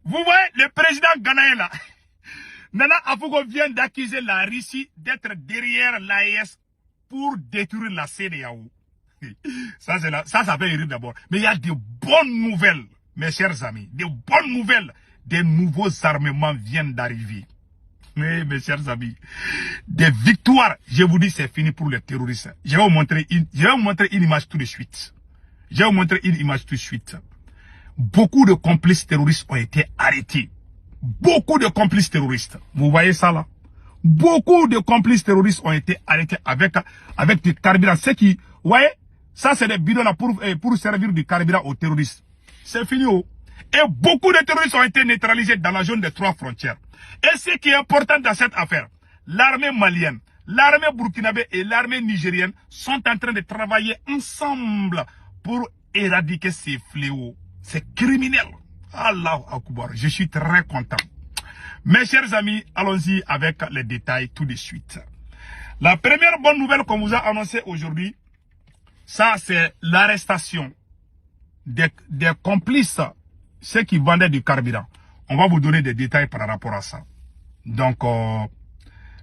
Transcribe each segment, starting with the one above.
Vous voyez, le président ghanéen là, Nana Akufo vient d'accuser la Russie d'être derrière l'AES pour détruire la CEDEAO. Ça fait rire d'abord. Mais il y a de bonnes nouvelles, mes chers amis. De bonnes nouvelles. Des nouveaux armements viennent d'arriver. Oui, mes chers amis. Des victoires. Je vous dis, c'est fini pour les terroristes. Je vais vous montrer une image tout de suite. Beaucoup de complices terroristes ont été arrêtés. Beaucoup de complices terroristes. Vous voyez ça là? Beaucoup de complices terroristes ont été arrêtés avec du carburant. Ce qui, vous voyez, ça c'est des bidons là pour servir du carburant aux terroristes. C'est fini. Oh. Et beaucoup de terroristes ont été neutralisés dans la zone des 3 frontières. Et ce qui est important dans cette affaire, l'armée malienne, l'armée burkinabé et l'armée nigérienne sont en train de travailler ensemble pour éradiquer ces fléaux. C'est criminel. Allahu Akbar. Je suis très content. Mes chers amis, allons-y avec les détails tout de suite. La première bonne nouvelle qu'on vous a annoncée aujourd'hui, ça c'est l'arrestation des complices, ceux qui vendaient du carburant. On va vous donner des détails par rapport à ça. Donc,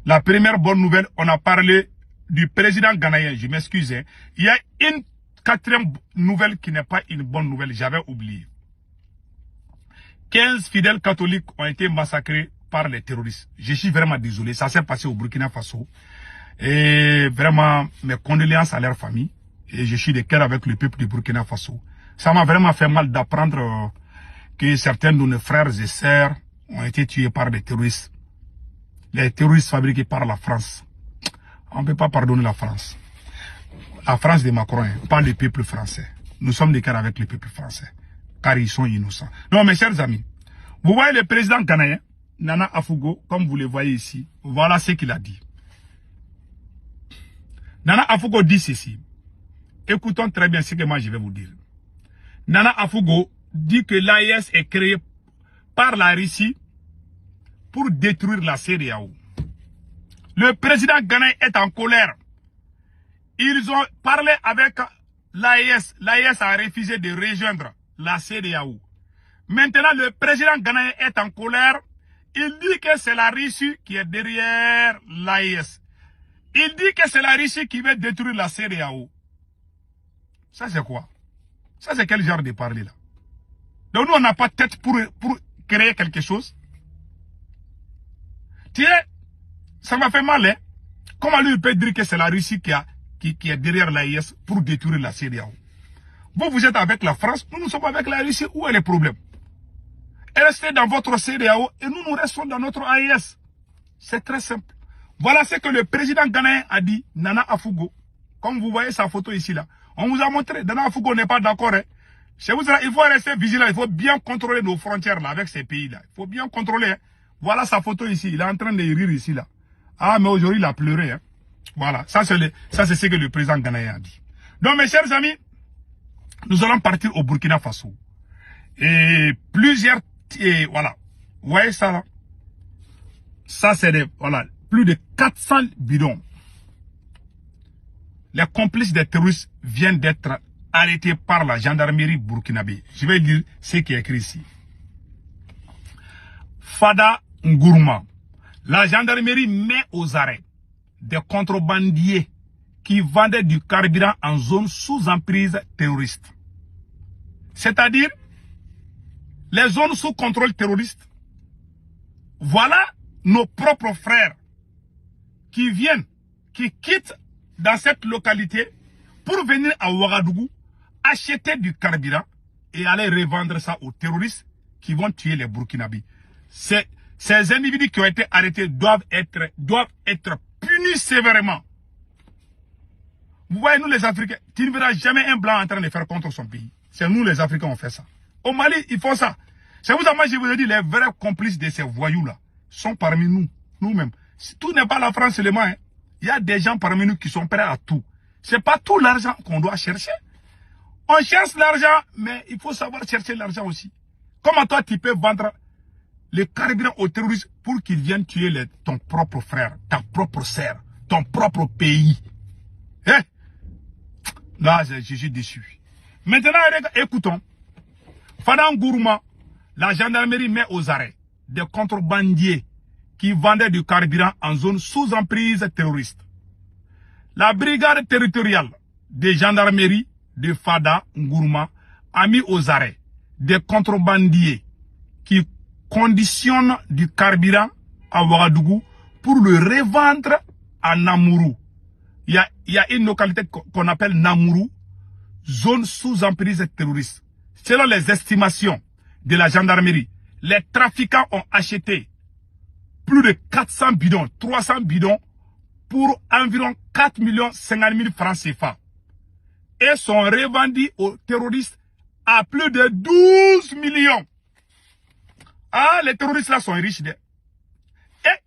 la première bonne nouvelle, on a parlé du président ghanéen. Je m'excuse. Hein. Il y a une 4e nouvelle qui n'est pas une bonne nouvelle. J'avais oublié. 15 fidèles catholiques ont été massacrés par les terroristes. Je suis vraiment désolé. Ça s'est passé au Burkina Faso. Et vraiment, mes condoléances à leur famille. Et je suis de cœur avec le peuple du Burkina Faso. Ça m'a vraiment fait mal d'apprendre que certains de nos frères et sœurs ont été tués par des terroristes. Les terroristes fabriqués par la France. On ne peut pas pardonner la France. La France de Macron, pas le peuple français. Nous sommes de cœur avec le peuple français. Car ils sont innocents. Non, mes chers amis, vous voyez le président ghanéen, Nana Akufo, comme vous le voyez ici, voilà ce qu'il a dit. Nana Akufo dit ceci. Écoutons très bien ce que moi je vais vous dire. Nana Akufo dit que l'AES est créé par la Russie pour détruire la CEDEAO. Le président ghanéen est en colère. Ils ont parlé avec l'AES. L'AES a refusé de rejoindre la CEDEAO. Maintenant, le président ghanéen est en colère. Il dit que c'est la Russie qui est derrière l'AES. Il dit que c'est la Russie qui veut détruire la CEDEAO. Ça, c'est quoi? Ça, c'est quel genre de parler là? Donc, nous, on n'a pas de tête pour créer quelque chose. Tiens, ça m'a fait mal, hein? Comment lui, il peut dire que c'est la Russie qui est derrière l'AES pour détruire la CEDEAO? Vous êtes avec la France, nous sommes avec la Russie. Où est le problème? Restez dans votre CEDEAO et nous restons dans notre AES. C'est très simple. Voilà ce que le président ghanéen a dit, Nana Akufo. Comme vous voyez sa photo ici là. On vous a montré, Nana Akufo n'est pas d'accord. Hein. Il faut rester vigilant, il faut bien contrôler nos frontières là avec ces pays là. Il faut bien contrôler. Hein. Voilà sa photo ici, il est en train de rire ici là. Ah mais aujourd'hui il a pleuré. Hein. Voilà, ça c'est ce que le président ghanéen a dit. Donc mes chers amis, nous allons partir au Burkina Faso. Et plusieurs, voilà, vous voyez ça là? Ça c'est voilà, plus de 400 bidons. Les complices des terroristes viennent d'être arrêtés par la gendarmerie burkinabé. Je vais lire ce qui est écrit ici. Fada Nguruma. La gendarmerie met aux arrêts des contrebandiers qui vendaient du carburant en zone sous emprise terroriste. C'est-à-dire les zones sous contrôle terroriste. Voilà nos propres frères qui viennent, qui quittent dans cette localité pour venir à Ouagadougou, acheter du carburant et aller revendre ça aux terroristes qui vont tuer les Burkinabés. Ces individus qui ont été arrêtés doivent être punis sévèrement. Vous voyez, nous les Africains, tu ne verras jamais un blanc en train de faire contre son pays. C'est nous les Africains, on fait ça. Au Mali, ils font ça. C'est vous, moi, je vous ai dit, les vrais complices de ces voyous-là sont parmi nous, nous-mêmes. Tout n'est pas la France seulement. Hein. Il y a des gens parmi nous qui sont prêts à tout. Ce n'est pas tout l'argent qu'on doit chercher. On cherche l'argent, mais il faut savoir chercher l'argent aussi. Comment toi, tu peux vendre le carburant aux terroristes pour qu'ils viennent tuer ton propre frère, ta propre sœur, ton propre pays? Hein? Là, je suis déçu. Maintenant, écoutons. Fada Nguruma, La gendarmerie met aux arrêts des contrebandiers qui vendaient du carburant en zone sous emprise terroriste. La brigade territoriale de gendarmerie de Fada Ngourma a mis aux arrêts des contrebandiers qui conditionnent du carburant à Ouagadougou pour le revendre à Namourou. Il y a une localité qu'on appelle Namourou, zone sous emprise terroriste. Selon les estimations de la gendarmerie, les trafiquants ont acheté plus de 400 bidons, 300 bidons pour environ 4 50 000 francs CFA et sont revendus aux terroristes à plus de 12 millions. Ah, les terroristes là sont riches. Et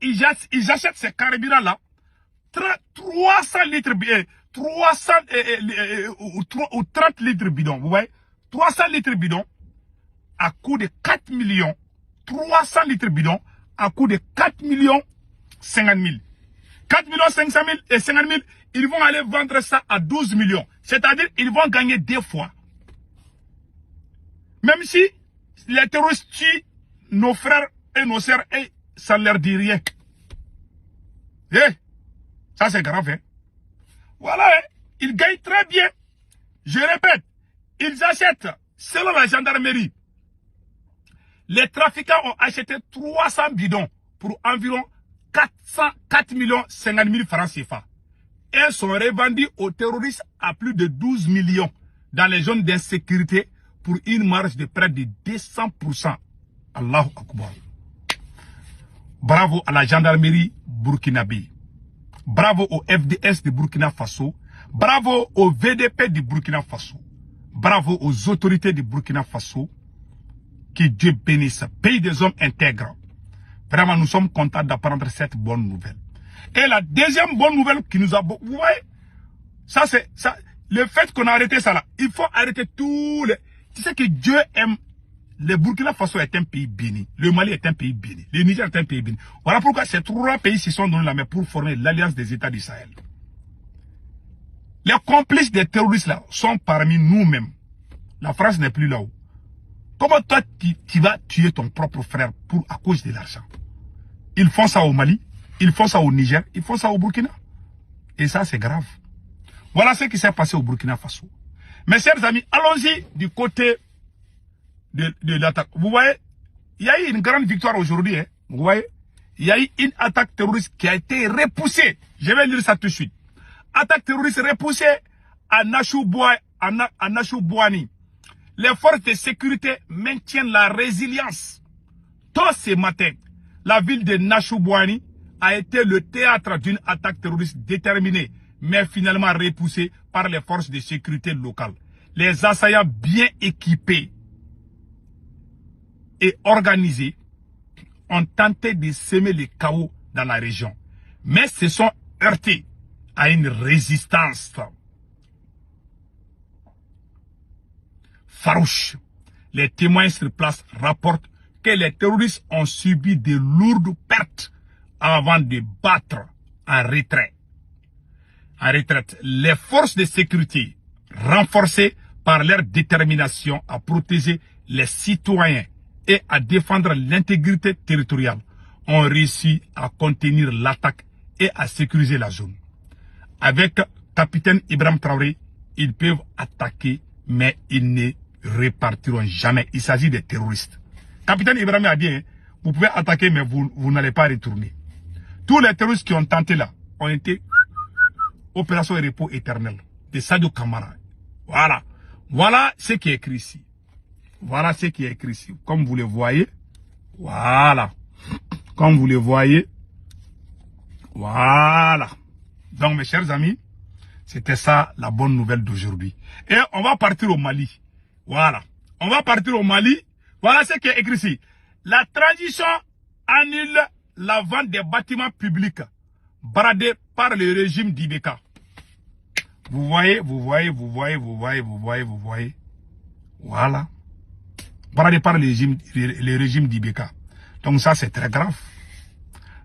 ils achètent ces carburants-là, 300 litres, 300 ou 30 litres bidon, vous voyez, 300 litres bidon à coût de 4 millions, 300 litres bidon à coût de 4 millions 50 000. 4 millions 500 000 et 50 000, ils vont aller vendre ça à 12 millions. C'est-à-dire ils vont gagner 2 fois. Même si les terroristes tuent nos frères et nos sœurs et ça ne leur dit rien. Ça c'est grave. Hein? Voilà, hein? Ils gagnent très bien. Je répète, ils achètent, selon la gendarmerie, les trafiquants ont acheté 300 bidons pour environ 4 millions 50 000 francs CFA. Et sont revendus aux terroristes à plus de 12 millions dans les zones d'insécurité pour une marge de près de 200%. Allahu Akbar. Bravo à la gendarmerie burkinabé. Bravo au FDS de Burkina Faso. Bravo au VDP du Burkina Faso. Bravo aux autorités du Burkina Faso. Que Dieu bénisse. Pays des hommes intègres. Vraiment, nous sommes contents d'apprendre cette bonne nouvelle. Et la deuxième bonne nouvelle qui nous a... Vous voyez, ça c'est... ça. Le fait qu'on a arrêté ça là, il faut arrêter tous les... Tu sais que Dieu aime... Le Burkina Faso est un pays béni. Le Mali est un pays béni. Le Niger est un pays béni. Voilà pourquoi ces 3 pays se sont donnés la main pour former l'Alliance des États du Sahel. Les complices des terroristes là sont parmi nous-mêmes. La France n'est plus là-haut. Comment toi tu vas tuer ton propre frère à cause de l'argent? Ils font ça au Mali, ils font ça au Niger, ils font ça au Burkina. Et ça c'est grave. Voilà ce qui s'est passé au Burkina Faso. Mes chers amis, allons-y du côté de l'attaque. Vous voyez, il y a eu une grande victoire aujourd'hui. Hein. Vous voyez, il y a eu une attaque terroriste qui a été repoussée. Je vais lire ça tout de suite. Attaque terroriste repoussée à Nachoubouani. Les forces de sécurité maintiennent la résilience. Tôt ce matin, la ville de Nachoubouani a été le théâtre d'une attaque terroriste déterminée, mais finalement repoussée par les forces de sécurité locales. Les assaillants bien équipés et organisés ont tenté de semer le chaos dans la région, mais se sont heurtés à une résistance farouche. Les témoins sur place rapportent que les terroristes ont subi de lourdes pertes avant de battre en retraite. Les forces de sécurité, renforcées par leur détermination à protéger les citoyens et à défendre l'intégrité territoriale, ont réussi à contenir l'attaque et à sécuriser la zone. Avec capitaine Ibrahim Traoré, ils peuvent attaquer, mais ils ne repartiront jamais. Il s'agit des terroristes. Capitaine Ibrahim a dit, hein, vous pouvez attaquer, mais vous n'allez pas retourner. Tous les terroristes qui ont tenté là ont été opération et repos éternel de Sadio Kamara. Voilà. Voilà ce qui est écrit ici. Voilà ce qui est écrit ici. Comme vous le voyez. Voilà. Comme vous le voyez. Voilà. Donc mes chers amis, c'était ça la bonne nouvelle d'aujourd'hui. Et on va partir au Mali. Voilà. On va partir au Mali. Voilà ce qui est écrit ici. La transition annule la vente des bâtiments publics bradés par le régime d'Ibeka. Vous voyez, vous voyez, vous voyez, vous voyez, vous voyez, vous voyez. Voilà. Bradés par le régime d'Ibeka. Donc ça c'est très grave.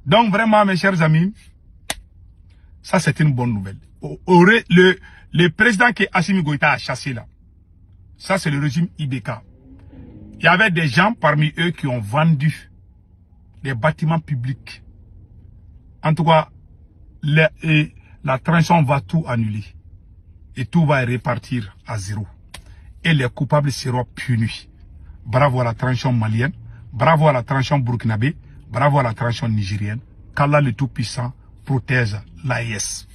Donc vraiment mes chers amis, ça c'est une bonne nouvelle. Le président que Assimi Goïta a chassé là, ça c'est le régime Ibeka. Il y avait des gens parmi eux qui ont vendu les bâtiments publics. En tout cas, la transition va tout annuler. Et tout va repartir à zéro. Et les coupables seront punis. Bravo à la transition malienne. Bravo à la transition burkinabé. Bravo à la transition nigérienne. Qu'Allah le Tout-Puissant protège l'AES.